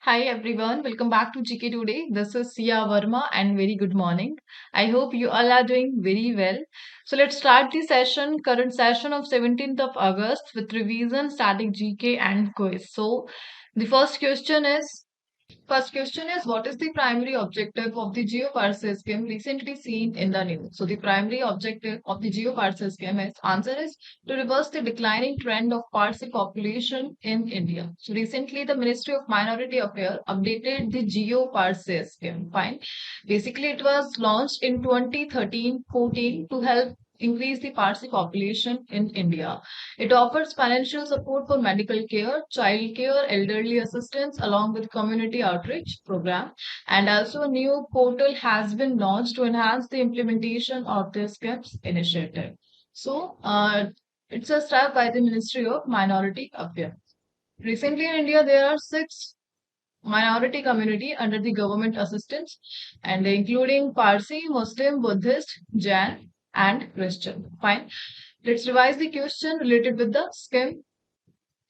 Hi everyone, welcome back to GK Today. This is Sia Verma and very good morning. I hope you all are doing very well. So let's start the current session of 17th of August with revision, static GK and quiz. So the first question is what is the primary objective of the geoparcel scheme recently seen in the news? So the primary objective of the geoparcel scheme is answer is to reverse the declining trend of Parsi population in India. So recently the Ministry of Minority Affairs updated the geoparcel scheme. Fine. Basically it was launched in 2013-14 to help increase the Parsi population in India. It offers financial support for medical care, child care, elderly assistance, along with community outreach program. And also a new portal has been launched to enhance the implementation of this SCIPS initiative. So it's a step by the Ministry of Minority Affairs. Recently in India, there are six minority community under the government assistance and including Parsi, Muslim, Buddhist, Jain and Christian. Fine. Let's revise the question related with the scheme.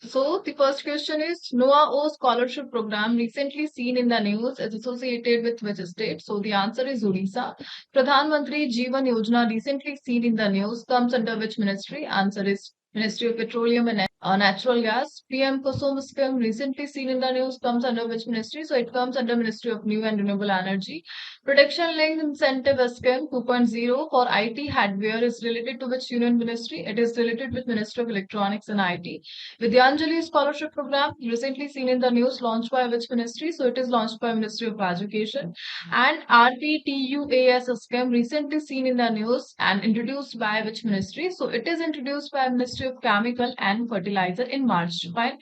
So the first question is Noah O scholarship program recently seen in the news is associated with which state? So the answer is Odisha. Pradhan Mantri Jeevan Yojana recently seen in the news comes under which ministry? Answer is Ministry of Petroleum and Natural Gas. PM Kusum scheme recently seen in the news comes under which ministry? So it comes under Ministry of New and Renewable Energy. Protection linked incentive scheme 2.0 for IT hardware is related to which union ministry? It is related with Ministry of Electronics and IT. Vidyanjali Scholarship Program, recently seen in the news, launched by which ministry? So it is launched by Ministry of Education. And RPTUAS scheme, recently seen in the news and introduced by which ministry? So it is introduced by Ministry of Chemical and Fertilizer in March. Fine.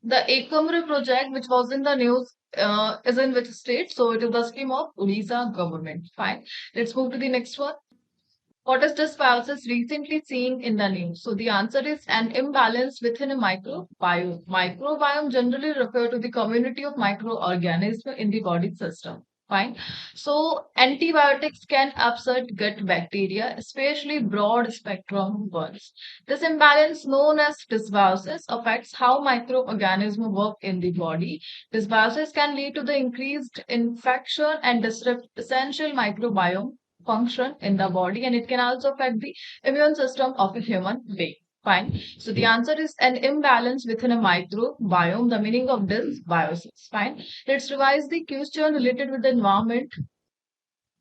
The Ekamra project, which was in the news, is in which state? So it is the scheme of Odisha government. Fine. Let's move to the next one. What is dysbiosis recently seen in the news? So the answer is an imbalance within a microbiome. Microbiome generally refer to the community of microorganisms in the body system. Fine. So antibiotics can upset gut bacteria, especially broad spectrum ones. This imbalance known as dysbiosis affects how microorganisms work in the body. Dysbiosis can lead to the increased infection and disrupt essential microbiome function in the body, and it can also affect the immune system of a human being. Fine. So the answer is an imbalance within a microbiome. The meaning of this biosis. Fine. Let's revise the question related with the environment.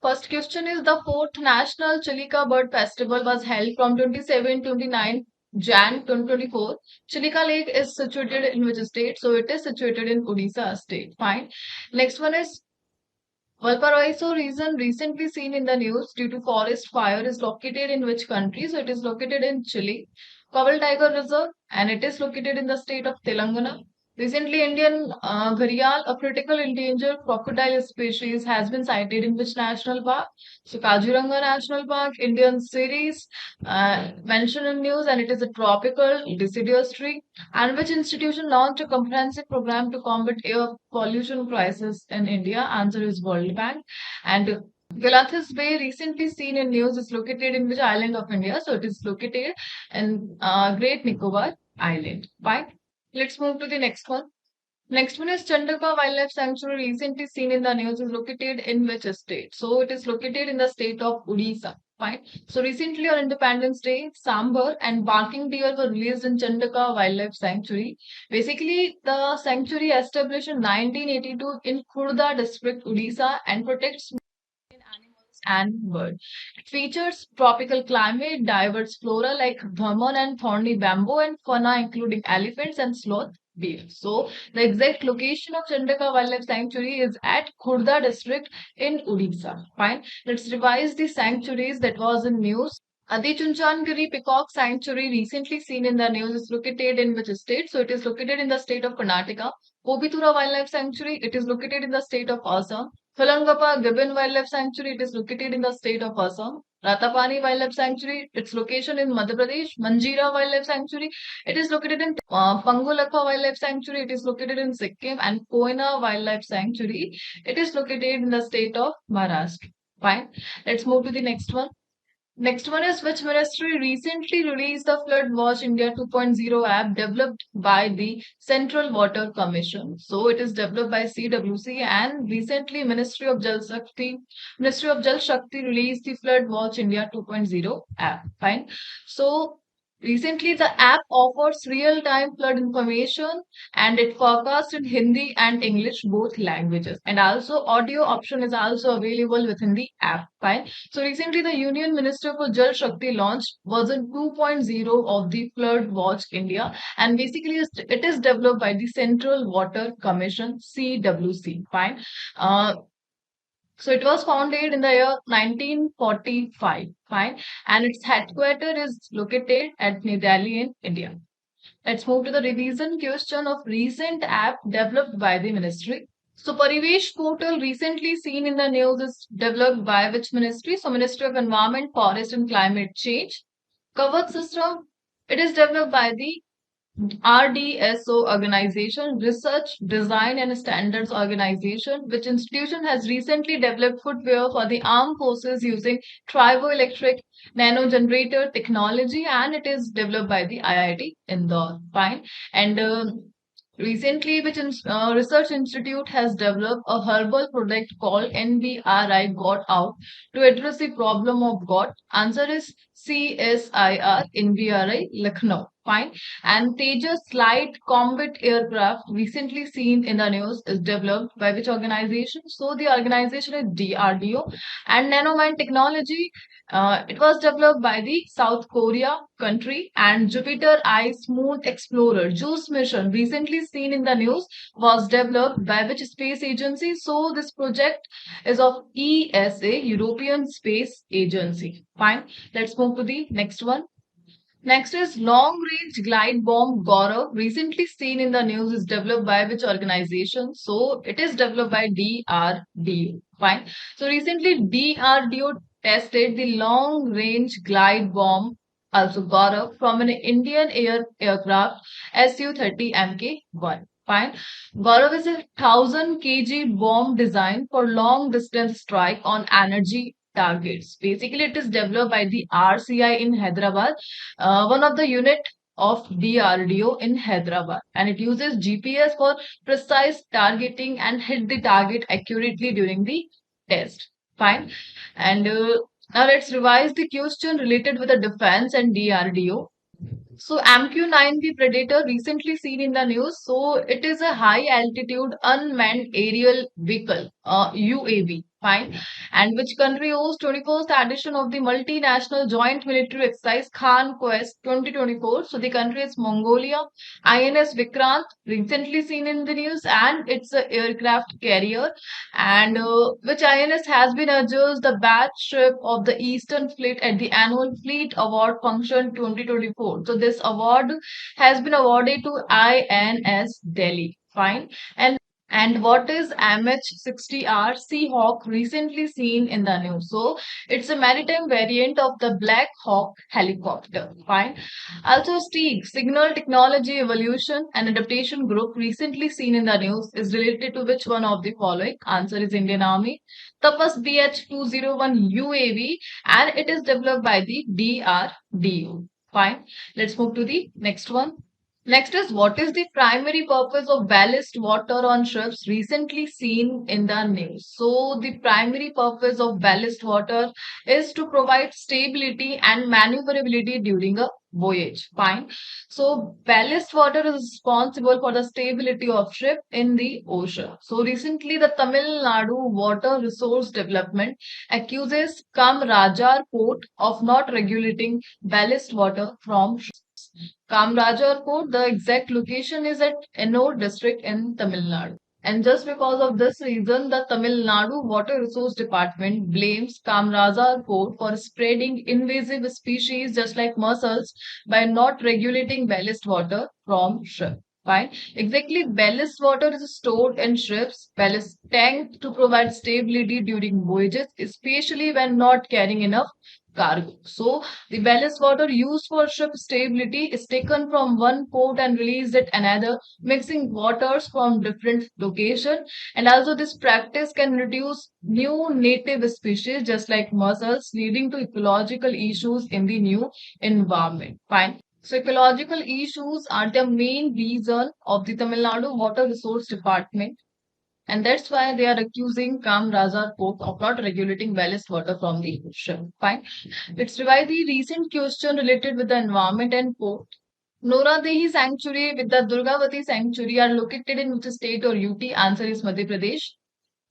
First question is the fourth National Chilika Bird Festival was held from 27-29 Jan 2024. Chilika Lake is situated in which state? So it is situated in Odisha state. Fine. Next one is Valparaiso region recently seen in the news due to forest fire is located in which country? So it is located in Chile. Koval Tiger Reserve and it is located in the state of Telangana. Recently, Indian gharial, a critical endangered crocodile species, has been sighted in which national park? So Kaziranga National Park, Indian series mentioned in news, and it is a tropical deciduous tree. And which institution launched a comprehensive program to combat air pollution crisis in India? Answer is World Bank. And Galathis Bay, recently seen in news, is located in which island of India? So it is located in Great Nicobar Island. Fine. Let's move to the next one. Next one is Chandaka Wildlife Sanctuary, recently seen in the news, is located in which state? So it is located in the state of Odisha. Fine. So recently on Independence Day, Sambar and barking deer were released in Chandaka Wildlife Sanctuary. Basically, the sanctuary established in 1982 in Khurda district, Odisha, and protects animals and birds. It features tropical climate, diverse flora like Brahman and thorny bamboo, and fauna including elephants and sloth bear. So the exact location of Chandaka Wildlife Sanctuary is at Khurda district in Odisha. Fine. Let's revise the sanctuaries that was in news. Adichunchanagiri Peacock Sanctuary, recently seen in the news, is located in which state? So it is located in the state of Karnataka. Kobithura Wildlife Sanctuary, it is located in the state of Assam. Hulangapa Gibbon Wildlife Sanctuary, it is located in the state of Assam. Ratapani Wildlife Sanctuary, its location in Madhya Pradesh. Manjira Wildlife Sanctuary, it is located in Pangolakha Wildlife Sanctuary, it is located in Sikkim. And Koina Wildlife Sanctuary, it is located in the state of Maharashtra. Fine. Let's move to the next one. Next one is which ministry recently released the Flood Watch India 2.0 app developed by the Central Water Commission. So it is developed by CWC and recently Ministry of Jal Shakti released the Flood Watch India 2.0 app. Fine. So recently the app offers real-time flood information and it forecasts in Hindi and English both languages. And also audio option is also available within the app. Fine. So recently, the Union Minister for Jal Shakti launched version 2.0 of the Flood Watch India, and basically it is developed by the Central Water Commission (CWC). Fine. Uh, so it was founded in the year 1945. Fine, and its headquarters is located at New Delhi in India. Let's move to the revision question of recent app developed by the ministry. So Parivesh portal recently seen in the news is developed by which ministry? So Ministry of Environment, Forest and Climate Change. Covered system, it is developed by the RDSO organization, Research, Design and Standards Organization, which institution has recently developed footwear for the armed forces using triboelectric nanogenerator technology and it is developed by the IIT Indore. Fine. And recently, which research institute has developed a herbal product called NBRI got out to address the problem of got. Answer is CSIR NBRI Lucknow. Fine. And Tejas light combat aircraft recently seen in the news is developed by which organization? So the organization is DRDO and Nanomine Technology it was developed by the South Korea country and Jupiter Eye Smooth Explorer JUICE mission recently seen in the news was developed by which space agency? So this project is of ESA European Space Agency. Fine. Let's move to the next one. Next is long range glide bomb Gaurav, recently seen in the news, is developed by which organization? So it is developed by DRDO. Fine. So recently DRDO tested the long range glide bomb, also Gaurav, from an Indian aircraft Su-30 Mk-1. Fine. Gaurav is a 1000 kg bomb designed for long distance strike on energy targets. Basically, it is developed by the RCI in Hyderabad, one of the unit of DRDO in Hyderabad, and it uses GPS for precise targeting and hit the target accurately during the test. Fine, and now let's revise the question related with the defense and DRDO. So MQ-9B Predator recently seen in the news. So it is a high altitude unmanned aerial vehicle, UAV. Fine. And which country hosts 21st edition of the multinational joint military exercise Khan Quest 2024? So the country is Mongolia. INS Vikrant recently seen in the news and it's a aircraft carrier and which INS has been adjudged the battleship of the Eastern Fleet at the annual Fleet Award function 2024. So this award has been awarded to INS Delhi. Fine. And what is MH-60R Seahawk recently seen in the news? So it's a maritime variant of the Black Hawk helicopter. Fine. Also, STEAG, Signal Technology Evolution and Adaptation Group, recently seen in the news, is related to which one of the following? Answer is Indian Army. Tapas BH-201 UAV, and it is developed by the DRDO. Fine. Let's move to the next one. Next is what is the primary purpose of ballast water on ships recently seen in the news? So the primary purpose of ballast water is to provide stability and maneuverability during a voyage. Fine. So ballast water is responsible for the stability of ship in the ocean. So recently the Tamil Nadu Water Resource Development accuses Kamrajar port of not regulating ballast water from Kamrajar Port, the exact location is at Ennore district in Tamil Nadu. And just because of this reason, the Tamil Nadu Water Resource Department blames Kamrajar Port for spreading invasive species just like mussels by not regulating ballast water from ship. Fine. Exactly, ballast water is stored in ships, ballast tank to provide stability during voyages, especially when not carrying enough cargo. So the ballast water used for ship stability is taken from one port and released at another, mixing waters from different locations. And also this practice can reduce new native species just like mussels, leading to ecological issues in the new environment. Fine. So ecological issues are the main reason of the Tamil Nadu Water Resource Department, and that's why they are accusing Kamrajar Port of not regulating ballast water from the ocean. Fine. Let's revise the recent question related with the environment and port. Noradehi Sanctuary with the Durgavati Sanctuary are located in which state or UT? Answer is Madhya Pradesh.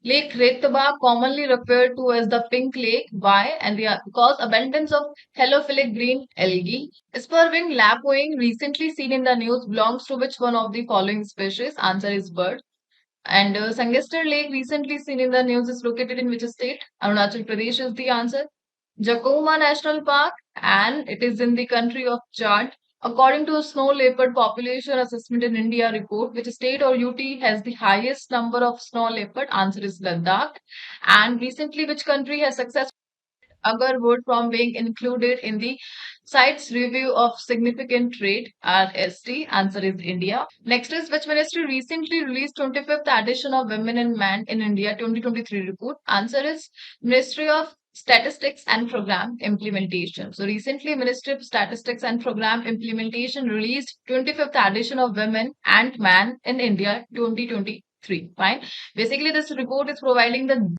Lake Retaba, commonly referred to as the Pink Lake. Why? And the because abundance of halophilic green algae. Spurwing lapwing, recently seen in the news, belongs to which one of the following species? Answer is bird. And Sangester Lake, recently seen in the news, is located in which state? Arunachal Pradesh is the answer. Jacoma National Park, and it is in the country of Chad. According to a snow leopard population assessment in India report, which state or UT has the highest number of snow leopard? Answer is Ladakh. And recently, which country has successfully Agarwood from being included in the CITES Review of Significant Trade (RST)? Answer is India. Next is which ministry recently released 25th edition of Women and Men in India 2023 report? Answer is Ministry of Statistics and Program Implementation. So recently, Ministry of Statistics and Program Implementation released 25th edition of Women and Men in India 2023. Fine. Basically, this report is providing the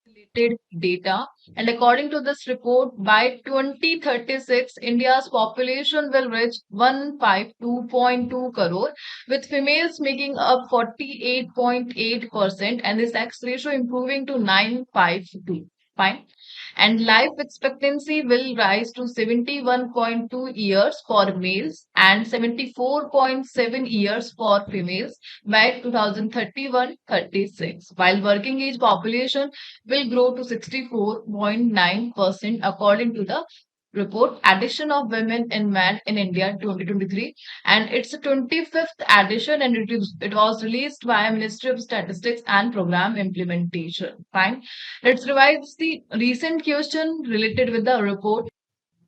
related data. And according to this report, by 2036, India's population will reach 152.2 crore, with females making up 48.8% and the sex ratio improving to 952. Fine. And life expectancy will rise to 71.2 years for males and 74.7 years for females by 2031-36, while working age population will grow to 64.9% according to the report Addition of Women and Men in India 2023, and it's a 25th edition, and it was released by Ministry of Statistics and Program Implementation. Fine. Let's revise the recent question related with the report.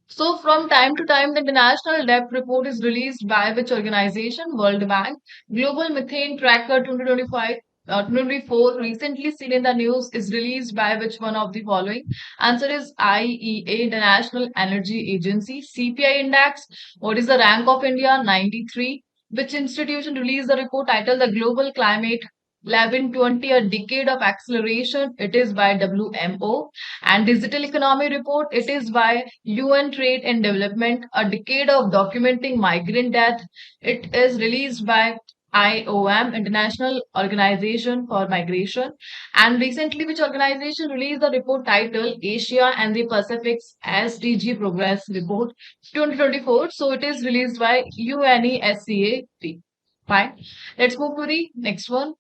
So, from time to time, the International Debt Report is released by which organization? World Bank. Global Methane Tracker 2025. 2024, recently seen in the news, is released by which one of the following? Answer is IEA, the National Energy Agency. CPI Index, what is the rank of India? 93. Which institution released the report titled The Global Climate 1120, a decade of acceleration? It is by WMO. And Digital Economy Report, it is by UN Trade and Development, a decade of documenting migrant death. It is released by IOM, International Organization for Migration. And recently, which organization released the report titled Asia and the Pacific's SDG Progress Report 2024? So it is released by UNESCA. Fine. Let's move to the next one.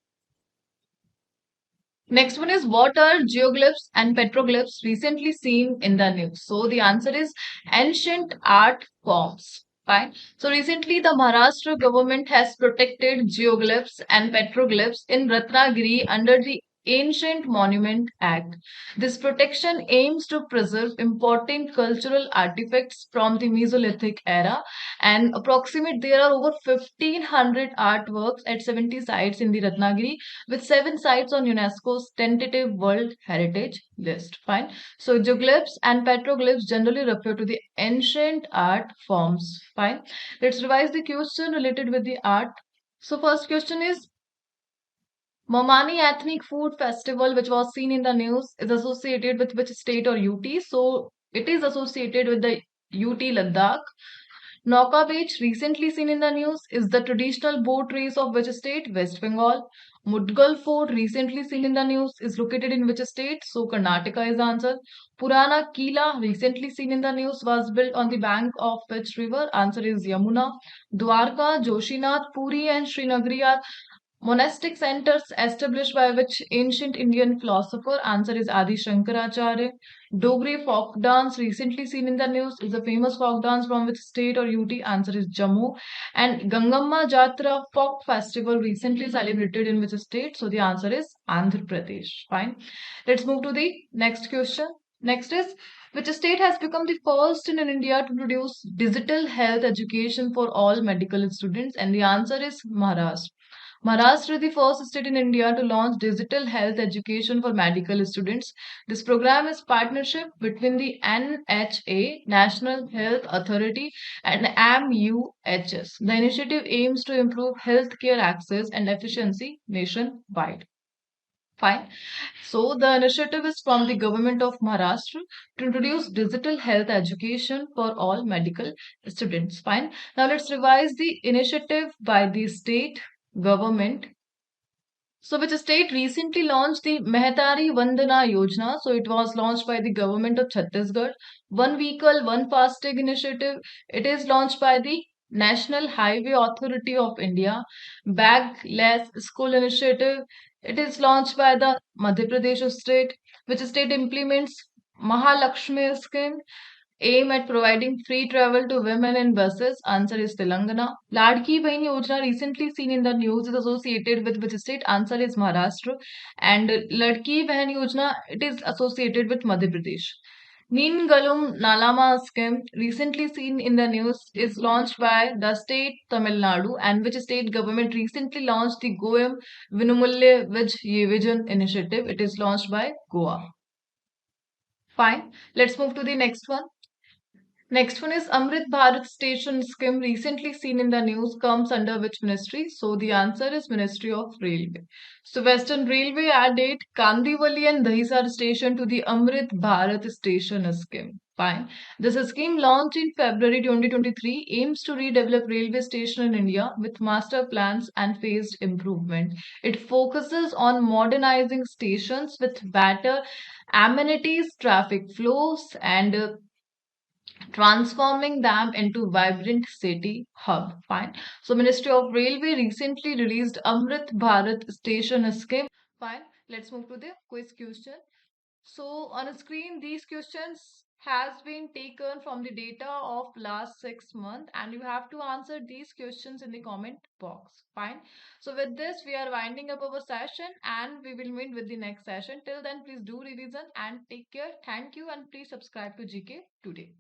Next one is what are geoglyphs and petroglyphs recently seen in the news? So the answer is ancient art forms. Fine. So recently the Maharashtra government has protected geoglyphs and petroglyphs in Ratnagiri under the Ancient Monument Act. This protection aims to preserve important cultural artifacts from the Mesolithic era, and approximate there are over 1500 artworks at 70 sites in the Ratnagiri, with 7 sites on UNESCO's tentative World Heritage List. Fine. So geoglyphs and petroglyphs generally refer to the ancient art forms. Fine. Let's revise the question related with the art. So first question is Momani Ethnic Food Festival, which was seen in the news, is associated with which state or UT? So it is associated with the UT Ladakh. Nauka Beach, recently seen in the news, is the traditional boat race of which state? West Bengal. Mudgal Fort, recently seen in the news, is located in which state? So Karnataka is the answer. Purana Kila, recently seen in the news, was built on the bank of which river? Answer is Yamuna. Dwarka, Joshinath, Puri, and Srinagari are monastic centers established by which ancient Indian philosopher? Answer is Adi Shankaracharya. Dogri folk dance, recently seen in the news, is a famous folk dance from which state or UT? Answer is Jammu. And Gangamma Jatra folk festival, recently celebrated in which state? So the answer is Andhra Pradesh. Fine. Let's move to the next question. Next is, which state has become the first in India to introduce digital health education for all medical students? And the answer is Maharashtra. Maharashtra is the first state in India to launch digital health education for medical students. This program is partnership between the NHA, National Health Authority, and MUHS. The initiative aims to improve healthcare access and efficiency nationwide. Fine. So the initiative is from the government of Maharashtra to introduce digital health education for all medical students. Fine. Now let's revise the initiative by the state government. So, which state recently launched the Mehtari Vandana Yojana? So, it was launched by the government of Chhattisgarh. One vehicle, one fasting initiative. It is launched by the National Highway Authority of India. Bagless School Initiative. It is launched by the Madhya Pradesh state, which state implements Mahalakshmi scheme aim at providing free travel to women in buses? Answer is Telangana. Ladki Bahin Yojana, recently seen in the news, is associated with which state? Answer is Maharashtra. And Ladki Bahin Yojana, it is associated with Madhya Pradesh. Nin Galum Nalama scheme, recently seen in the news, is launched by the state Tamil Nadu, and which state government recently launched the Goem Vinumulya Vij Vision initiative. It is launched by Goa. Fine. Let's move to the next one. Next one is Amrit Bharat Station scheme, recently seen in the news, comes under which ministry? So the answer is Ministry of Railway. So Western Railway added Kandivali and Dahisar station to the Amrit Bharat Station scheme. Fine. This scheme launched in February 2023 aims to redevelop railway station in India with master plans and phased improvement. It focuses on modernizing stations with better amenities, traffic flows, and transforming them into vibrant city hub. Fine. So Ministry of Railway recently released Amrit Bharat Station Scheme. Fine. Let's move to the quiz question. So on a screen, these questions has been taken from the data of last 6 months, and you have to answer these questions in the comment box. Fine. So with this, we are winding up our session, and we will meet with the next session. Till then, please do revision and take care. Thank you, and please subscribe to GK today.